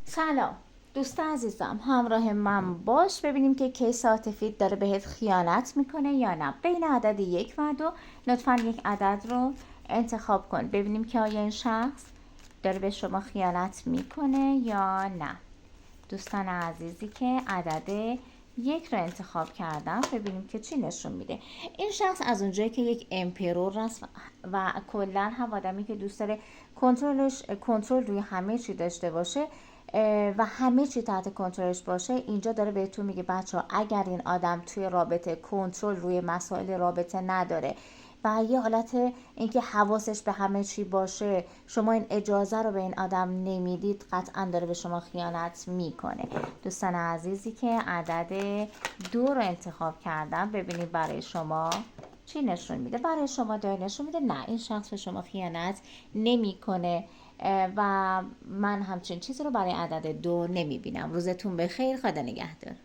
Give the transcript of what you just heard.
سلام دوست عزیزم، همراه من باش ببینیم که کیس عاطفی داره بهت خیانت میکنه یا نه. بین عدد 1 و 2 لطفا یک عدد رو انتخاب کن ببینیم که آیا این شخص داره به شما خیانت میکنه یا نه. دوستان عزیزی که عدد 1 رو انتخاب کردم ببینیم که چی نشون میده. این شخص از اونجایی که یک امپرور است و کلا هم آدمی که دوست داره کنترل روی همه چی داشته باشه و همه چی تحت کنترلش باشه، اینجا داره بهتون میگه بچه‌ها اگر این آدم توی رابطه کنترل روی مسائل رابطه نداره و یه حالت اینکه حواسش به همه چی باشه، شما این اجازه رو به این آدم نمیدید، قطعا داره به شما خیانت میکنه. دوستان عزیزی که عدد 2 رو انتخاب کردم ببینید برای شما چی نشون میده. برای شما داره نشون میده نه، این شخص به شما خیانت نمیکنه و من همچین چیزی رو برای عدد 2 نمیبینم. روزتون بخیر، خدا نگهدار.